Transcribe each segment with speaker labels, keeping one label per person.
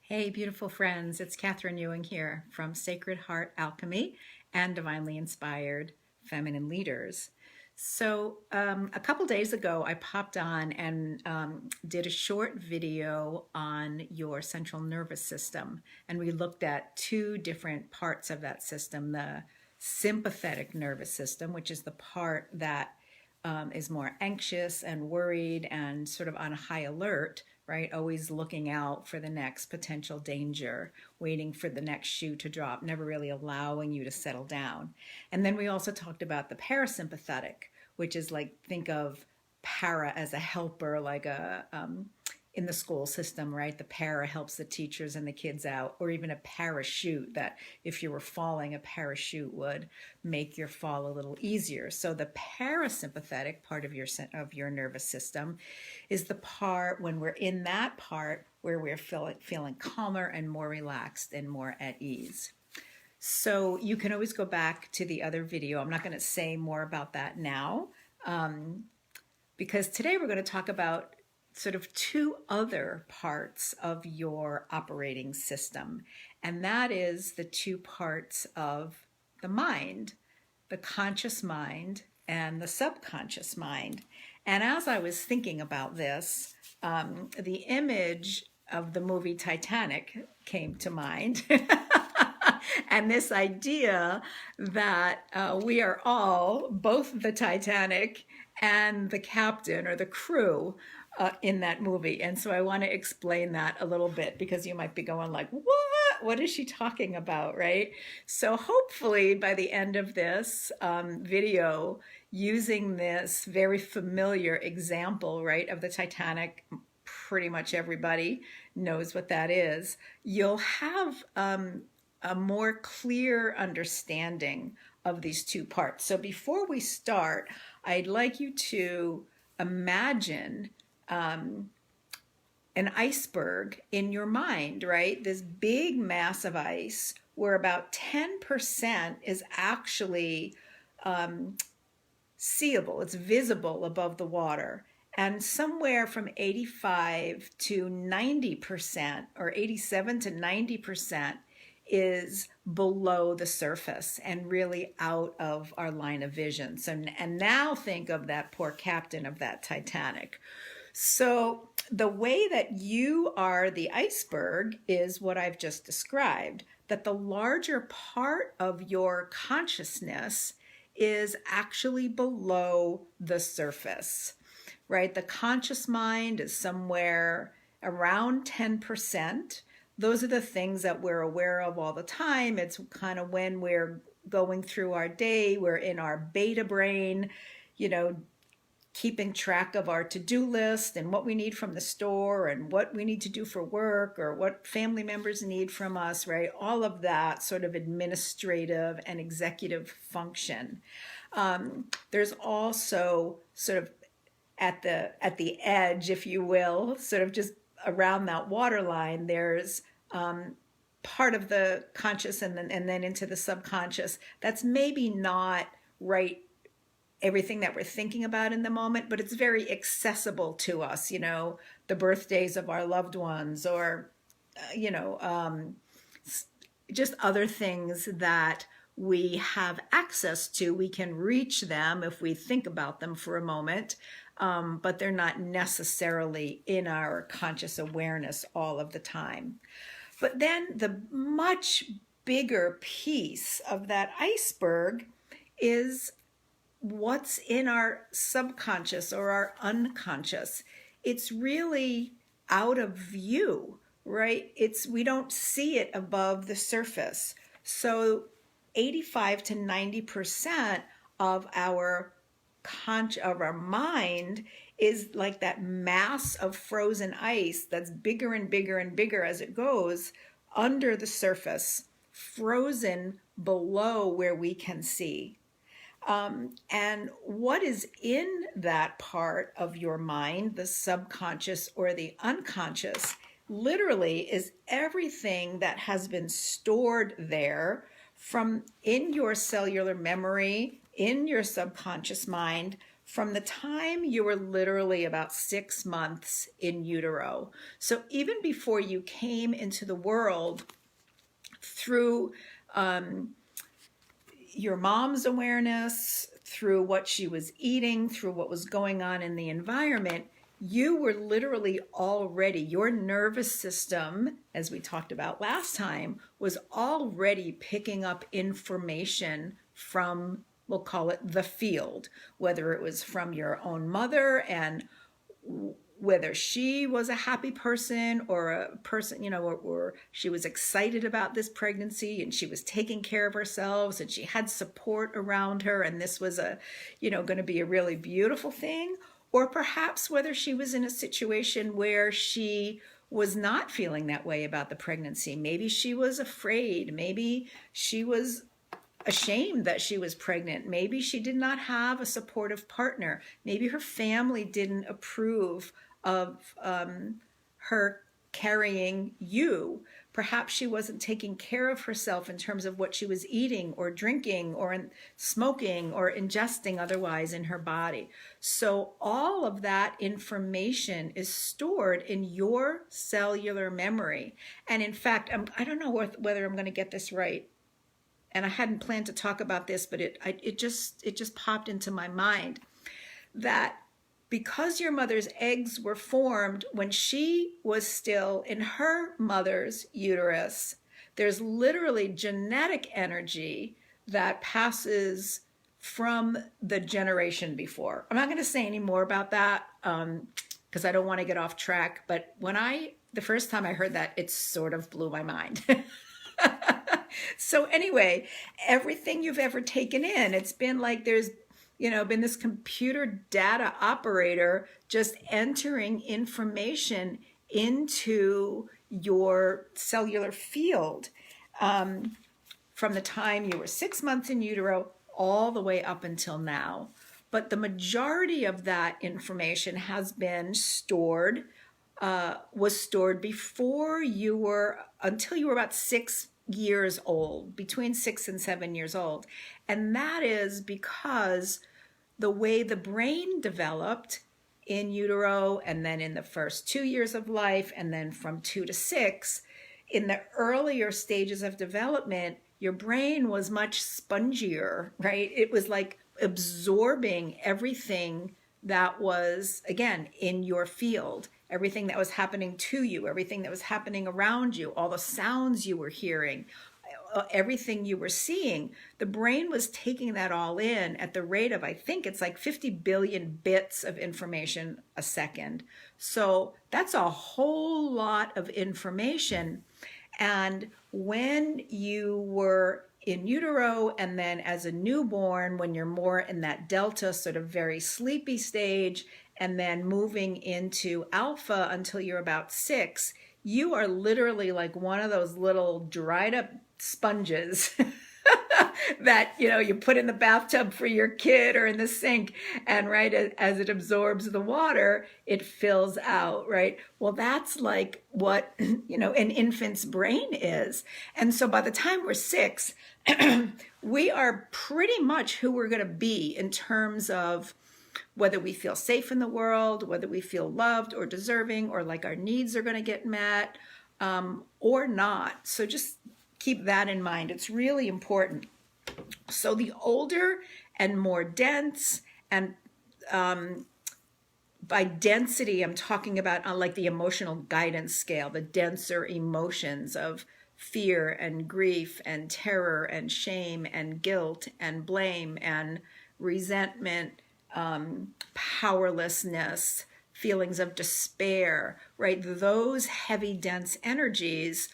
Speaker 1: Hey, beautiful friends, it's Catherine Ewing here from Sacred Heart Alchemy and Divinely Inspired Feminine Leaders. A couple days ago, I popped on and did a short video on your central nervous system, and we looked at two different parts of that system: the sympathetic nervous system, which is the part that is more anxious and worried and sort of on high alert, right? Always looking out for the next potential danger, waiting for the next shoe to drop, never really allowing you to settle down. And then we also talked about the parasympathetic, which is like, think of para as a helper, like in the school system, right? The para helps the teachers and the kids out, or even a parachute that if you were falling, a parachute would make your fall a little easier. So the parasympathetic part of your nervous system is the part when we're in that part where we're feeling calmer and more relaxed and more at ease. So you can always go back to the other video. I'm not going to say more about that now because today we're going to talk about sort of two other parts of your operating system, and that is the two parts of the mind, the conscious mind and the subconscious mind. And as I was thinking about this, the image of the movie Titanic came to mind. And this idea that we are all both the Titanic and the captain or the crew in that movie. And so I want to explain that a little bit because you might be going like, what? What is she talking about, right? So hopefully by the end of this video, using this very familiar example, right, of the Titanic, pretty much everybody knows what that is, you'll have a more clear understanding of these two parts. So before we start, I'd like you to imagine an iceberg in your mind, right? This big mass of ice where about 10% is actually seeable, it's visible above the water. And somewhere from 85 to 90% or 87 to 90% is below the surface and really out of our line of vision. So, and now think of that poor captain of that Titanic. So the way that you are the iceberg is what I've just described, that the larger part of your consciousness is actually below the surface, right? The conscious mind is somewhere around 10%. Those are the things that we're aware of all the time. It's kind of when we're going through our day, we're in our beta brain, keeping track of our to-do list and what we need from the store and what we need to do for work or what family members need from us, right? All of that sort of administrative and executive function. There's also sort of at the edge, if you will, sort of just around that waterline, there's part of the conscious and then into the subconscious. That's maybe not right everything that we're thinking about in the moment, but it's very accessible to us, the birthdays of our loved ones or, just other things that we have access to. We can reach them if we think about them for a moment, but they're not necessarily in our conscious awareness all of the time. But then the much bigger piece of that iceberg is what's in our subconscious or our unconscious. It's really out of view, right? We don't see it above the surface. So 85 to 90% of our mind is like that mass of frozen ice that's bigger and bigger and bigger as it goes under the surface, frozen below where we can see. And what is in that part of your mind, the subconscious or the unconscious, literally is everything that has been stored there from in your cellular memory, in your subconscious mind, from the time you were literally about 6 months in utero. So even before you came into the world, through your mom's awareness, through what she was eating, through what was going on in the environment, you were literally already, your nervous system, as we talked about last time, was already picking up information from, we'll call it the field, whether it was from your own mother and whether she was a happy person or a person, or she was excited about this pregnancy and she was taking care of herself and she had support around her and this was going to be a really beautiful thing, or perhaps whether she was in a situation where she was not feeling that way about the pregnancy. Maybe she was afraid. Maybe she was ashamed that she was pregnant. Maybe she did not have a supportive partner. Maybe her family didn't approve of her carrying you. Perhaps she wasn't taking care of herself in terms of what she was eating or drinking or smoking or ingesting otherwise in her body. So all of that information is stored in your cellular memory. And in fact, I don't know whether I'm going to get this right. And I hadn't planned to talk about this, but it just popped into my mind that because your mother's eggs were formed when she was still in her mother's uterus, there's literally genetic energy that passes from the generation before. I'm not going to say any more about that because I don't want to get off track. But the first time I heard that, it sort of blew my mind. So anyway, everything you've ever taken in, it's been like there's been this computer data operator just entering information into your cellular field from the time you were 6 months in utero all the way up until now. But the majority of that information has been stored, was stored before until you were about 6 years old, between 6 and 7 years old. And that is because the way the brain developed in utero and then in the first 2 years of life and then from 2 to 6, in the earlier stages of development, your brain was much spongier, right? It was like absorbing everything that was, again, in your field, everything that was happening to you, everything that was happening around you, all the sounds you were hearing, everything you were seeing. The brain was taking that all in at the rate of, I think it's like 50 billion bits of information a second. So that's a whole lot of information. And when you were in utero and then as a newborn, when you're more in that delta sort of very sleepy stage and then moving into alpha until you're about 6, you are literally like one of those little dried up sponges that you put in the bathtub for your kid or in the sink, and right as it absorbs the water, it fills out, right? Well, that's like what an infant's brain is. And so by the time we're 6, we are pretty much who we're going to be in terms of whether we feel safe in the world, whether we feel loved or deserving, or like our needs are going to get met or not. So just keep that in mind. It's really important. So the older and more dense, and by density, I'm talking about like the emotional guidance scale, the denser emotions of fear and grief and terror and shame and guilt and blame and resentment, powerlessness, feelings of despair, right? Those heavy, dense energies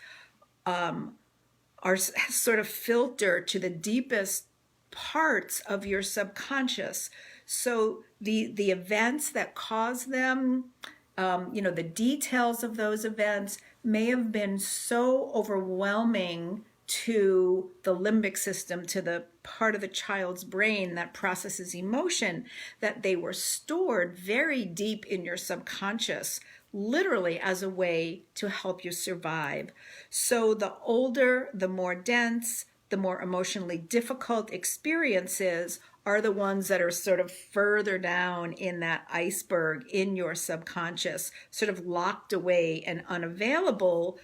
Speaker 1: are sort of filtered to the deepest parts of your subconscious. So the events that cause them, the details of those events may have been so overwhelming to the limbic system, to the part of the child's brain that processes emotion, that they were stored very deep in your subconscious, literally as a way to help you survive. So the older, the more dense, the more emotionally difficult experiences are the ones that are sort of further down in that iceberg in your subconscious, sort of locked away and unavailable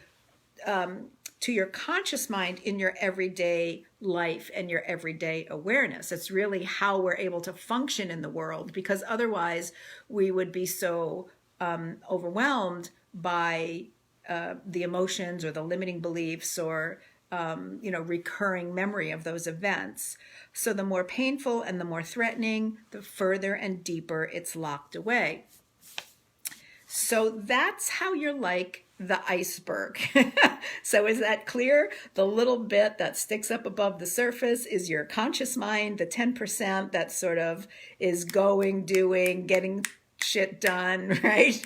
Speaker 1: to your conscious mind in your everyday life and your everyday awareness. It's really how we're able to function in the world, because otherwise we would be so overwhelmed by the emotions or the limiting beliefs or recurring memory of those events. So the more painful and the more threatening, the further and deeper it's locked away. So that's how you're like the iceberg. So is that clear? The little bit that sticks up above the surface is your conscious mind, the 10% that sort of is going, doing, getting shit done, right?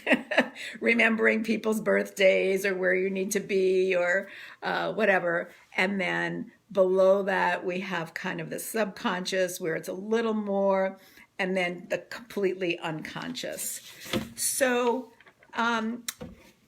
Speaker 1: Remembering people's birthdays or where you need to be or whatever. And then below that, we have kind of the subconscious where it's a little more, and then the completely unconscious. So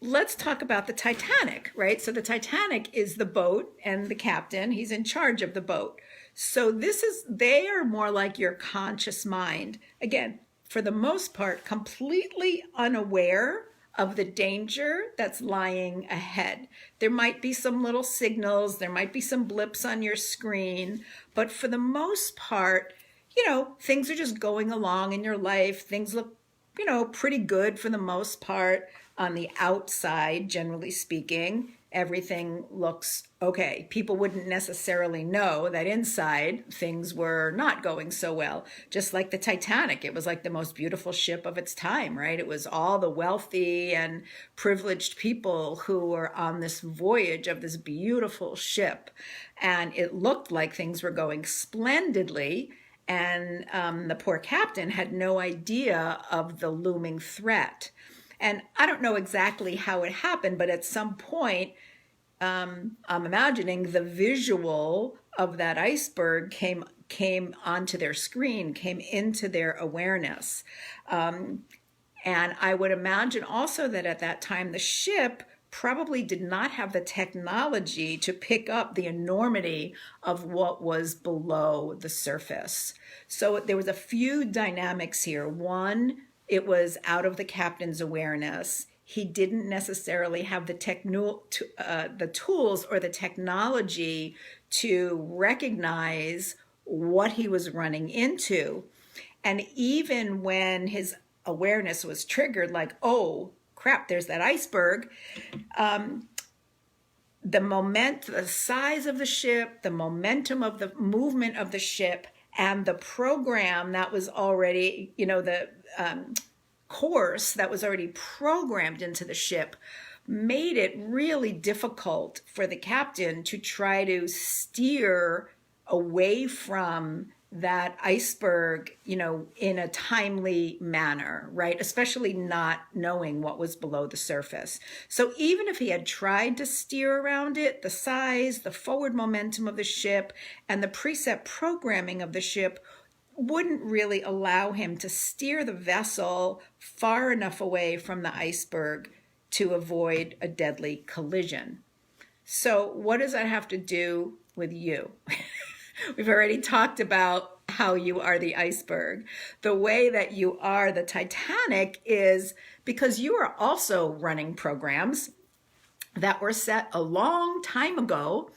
Speaker 1: let's talk about the Titanic, right? So the Titanic is the boat and the captain, he's in charge of the boat. So they are more like your conscious mind. Again, for the most part, completely unaware of the danger that's lying ahead. There might be some little signals, there might be some blips on your screen, but for the most part, things are just going along in your life. Things look, pretty good for the most part. On the outside, generally speaking, everything looks okay. People wouldn't necessarily know that inside things were not going so well. Just like the Titanic, it was like the most beautiful ship of its time, right? It was all the wealthy and privileged people who were on this voyage of this beautiful ship. And it looked like things were going splendidly. And the poor captain had no idea of the looming threat. And I don't know exactly how it happened, but at some point, I'm imagining the visual of that iceberg came onto their screen, came into their awareness. And I would imagine also that at that time, the ship probably did not have the technology to pick up the enormity of what was below the surface. So there was a few dynamics here. One, it was out of the captain's awareness. He didn't necessarily have the tools or the technology to recognize what he was running into. And even when his awareness was triggered, like, oh, crap, there's that iceberg, the size of the ship, the momentum of the movement of the ship, and the program that was already, the course that was already programmed into the ship made it really difficult for the captain to try to steer away from that iceberg, in a timely manner, right? Especially not knowing what was below the surface. So even if he had tried to steer around it, the size, the forward momentum of the ship, and the preset programming of the ship wouldn't really allow him to steer the vessel far enough away from the iceberg to avoid a deadly collision. So what does that have to do with you? We've already talked about how you are the iceberg. The way that you are the Titanic is because you are also running programs that were set a long time ago,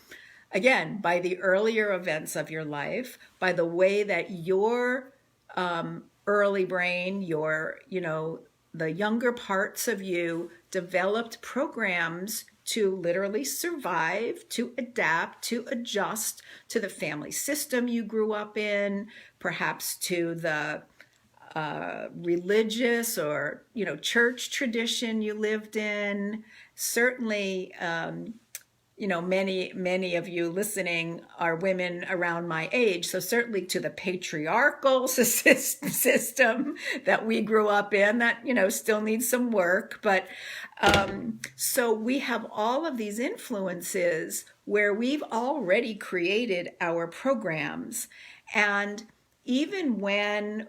Speaker 1: again, by the earlier events of your life, by the way that your early brain, the younger parts of you developed programs to literally survive, to adapt, to adjust to the family system you grew up in, perhaps to the religious or, church tradition you lived in. Certainly, many of you listening are women around my age. So certainly to the patriarchal system that we grew up in that, still needs some work. But so we have all of these influences where we've already created our programs. And even when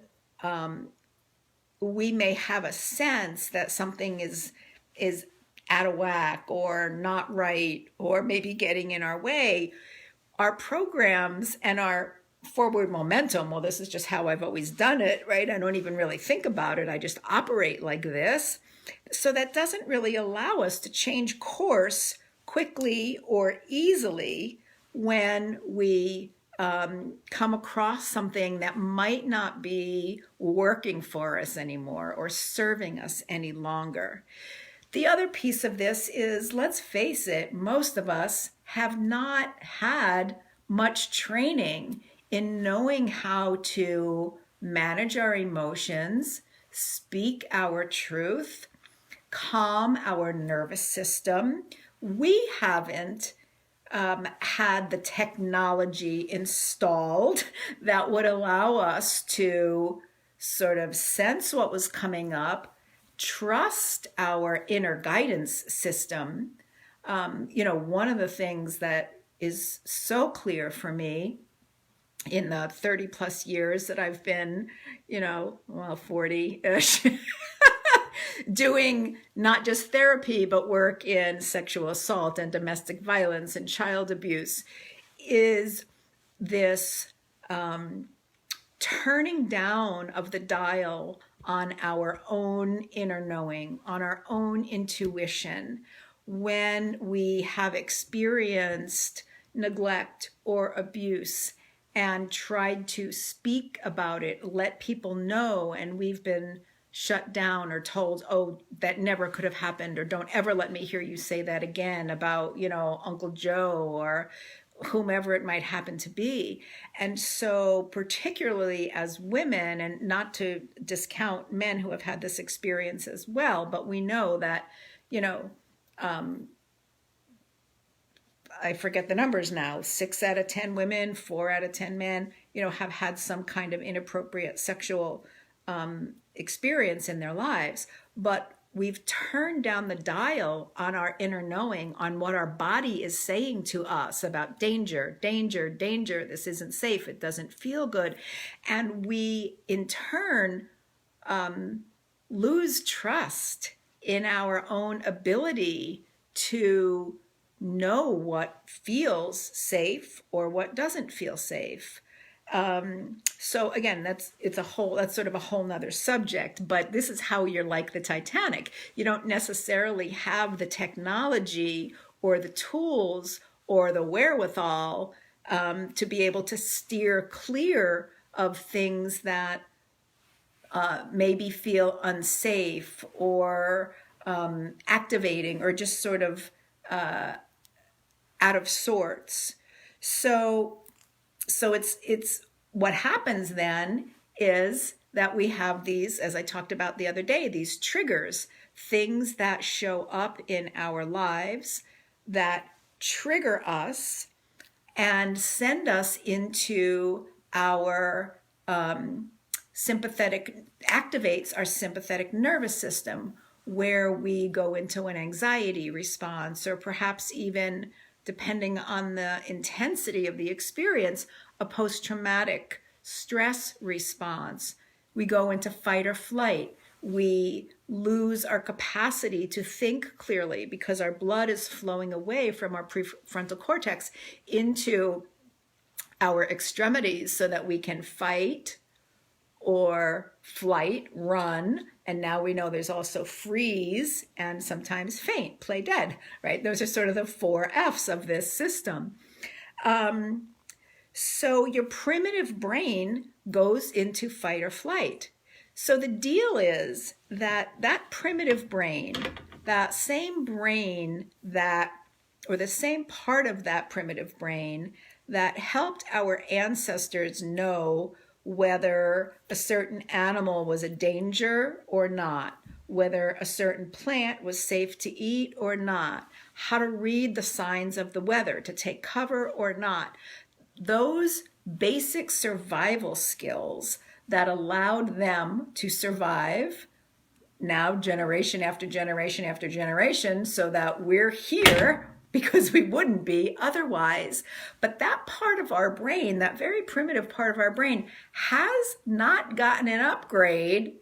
Speaker 1: we may have a sense that something is out of whack or not right or maybe getting in our way, our programs and our forward momentum. Well, this is just how I've always done it, right? I don't even really think about it. I just operate like this. So that doesn't really allow us to change course quickly or easily when we come across something that might not be working for us anymore or serving us any longer. The other piece of this is, let's face it, most of us have not had much training in knowing how to manage our emotions, speak our truth, calm our nervous system. We haven't had the technology installed that would allow us to sort of sense what was coming up, trust our inner guidance system. One of the things that is so clear for me in the 30 plus years that I've been, 40-ish, doing not just therapy, but work in sexual assault and domestic violence and child abuse, is this turning down of the dial on our own inner knowing, on our own intuition, when we have experienced neglect or abuse and tried to speak about it, let people know, and we've been shut down or told, oh, that never could have happened, or don't ever let me hear you say that again about, Uncle Joe or whomever it might happen to be. And so particularly as women, and not to discount men who have had this experience as well, but we know that, I forget the numbers now, 6 out of 10 women, 4 out of 10 men, have had some kind of inappropriate sexual experience in their lives. But we've turned down the dial on our inner knowing, on what our body is saying to us about danger, danger, danger. This isn't safe. It doesn't feel good. And we, in turn, lose trust in our own ability to know what feels safe or what doesn't feel safe. So again, that's sort of a whole nother subject, but this is how you're like the Titanic. You don't necessarily have the technology or the tools or the wherewithal to be able to steer clear of things that maybe feel unsafe or activating or just sort of out of sorts. So it's what happens then is that we have these, as I talked about the other day, these triggers, things that show up in our lives that trigger us and send us into our activates our sympathetic nervous system, where we go into an anxiety response, or perhaps even, depending on the intensity of the experience, a post-traumatic stress response. We go into fight or flight. We lose our capacity to think clearly because our blood is flowing away from our prefrontal cortex into our extremities so that we can fight or flight, run, and now we know there's also freeze and sometimes faint, play dead, right? Those are sort of the 4 F's of this system. So your primitive brain goes into fight or flight. So the deal is that that primitive brain, that same brain that, or the same part of that primitive brain that helped our ancestors know whether a certain animal was a danger or not, whether a certain plant was safe to eat or not, how to read the signs of the weather, to take cover or not. Those basic survival skills that allowed them to survive now generation after generation after generation, so that we're here because we wouldn't be otherwise. But that part of our brain, that very primitive part of our brain, has not gotten an upgrade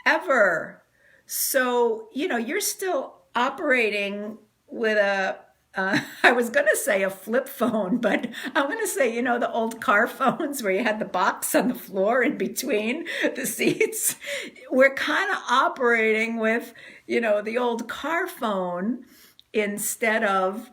Speaker 1: ever. So, you're still operating with a I was going to say a flip phone, but I'm going to say, the old car phones where you had the box on the floor in between the seats. We're kind of operating with, the old car phone instead of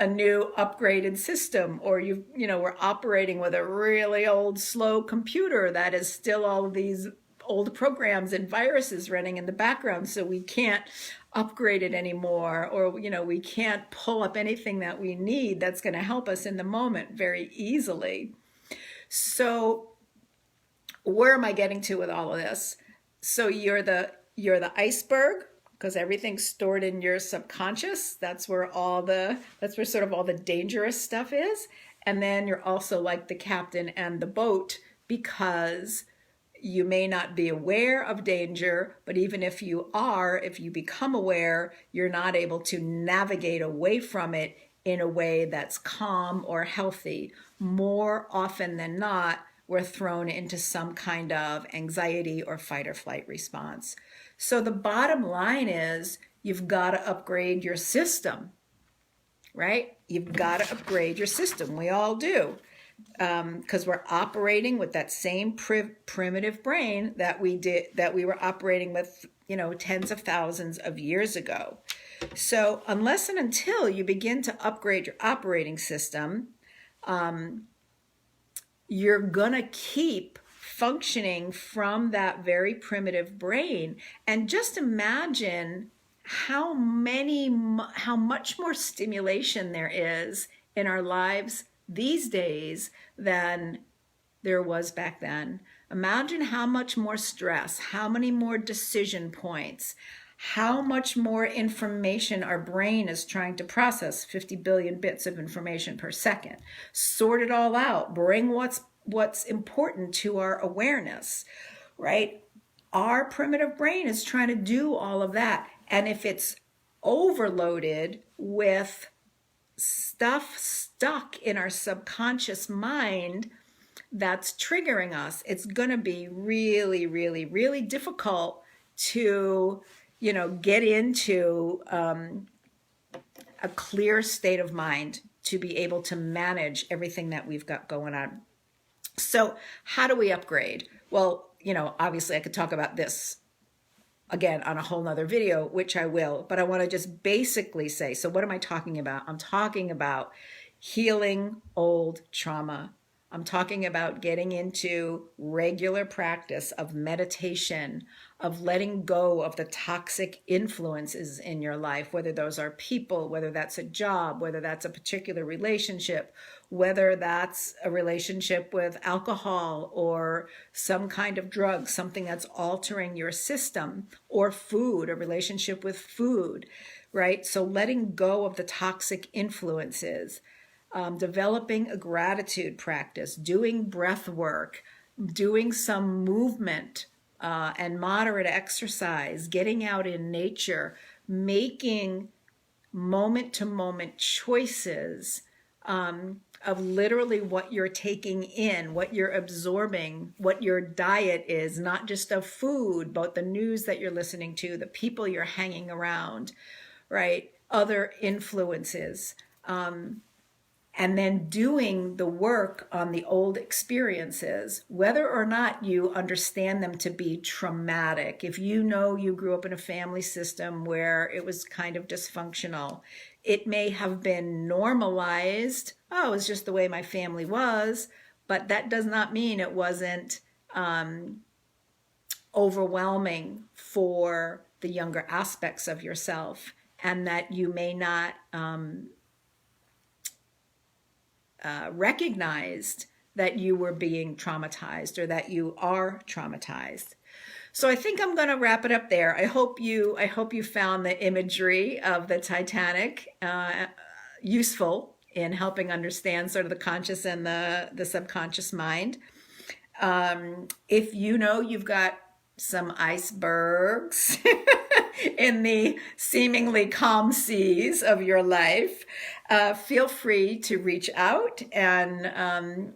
Speaker 1: a new upgraded system, or we're operating with a really old slow computer that is still all of these old programs and viruses running in the background, so we can't upgrade it anymore, or we can't pull up anything that we need that's going to help us in the moment very easily. So where am I getting to with all of this? So you're the iceberg, because everything's stored in your subconscious. That's where sort of all the dangerous stuff is. And then you're also like the captain and the boat, because you may not be aware of danger, but even if you become aware, you're not able to navigate away from it in a way that's calm or healthy. More often than not, we're thrown into some kind of anxiety or fight or flight response. So the bottom line is you've got to upgrade your system, right? You've got to upgrade your system. We all do. Because we're operating with that same primitive brain that we were operating with, tens of thousands of years ago. So unless and until you begin to upgrade your operating system, you're gonna keep functioning from that very primitive brain. And just imagine how much more stimulation there is in our lives these days than there was back then. Imagine how much more stress, how many more decision points, how much more information our brain is trying to process, 50 billion bits of information per second. Sort it all out, bring what's important to our awareness, right? Our primitive brain is trying to do all of that. And if it's overloaded with stuff stuck in our subconscious mind that's triggering us, it's going to be really, really, really difficult to, get into a clear state of mind to be able to manage everything that we've got going on. So how do we upgrade? Well, obviously I could talk about this again on a whole nother video, which I will, but I want to just basically say, so what am I talking about? I'm talking about healing old trauma. I'm talking about getting into regular practice of meditation, of letting go of the toxic influences in your life, whether those are people, whether that's a job, whether that's a particular relationship, whether that's a relationship with alcohol or some kind of drug, something that's altering your system, or food, a relationship with food, right? So letting go of the toxic influences, developing a gratitude practice, doing breath work, doing some movement and moderate exercise, getting out in nature, making moment-to-moment choices of literally what you're taking in, what you're absorbing, what your diet is, not just of food, but the news that you're listening to, the people you're hanging around, right? Other influences. And then doing the work on the old experiences, whether or not you understand them to be traumatic. If you grew up in a family system where it was kind of dysfunctional, it may have been normalized. Oh, it's just the way my family was, but that does not mean it wasn't overwhelming for the younger aspects of yourself, and that you may not recognized that you were being traumatized or that you are traumatized. So I think I'm going to wrap it up there. I hope you found the imagery of the Titanic useful in helping understand sort of the conscious and the subconscious mind. If you've got some icebergs in the seemingly calm seas of your life, feel free to reach out. And,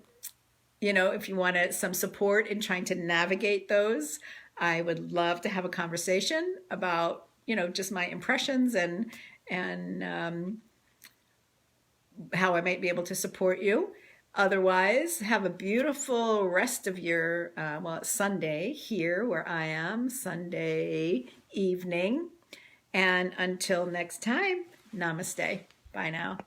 Speaker 1: if you want some support in trying to navigate those, I would love to have a conversation about, just my impressions and how I might be able to support you. Otherwise, have a beautiful rest of your, well, it's Sunday here where I am, Sunday evening. And until next time, namaste. Bye now.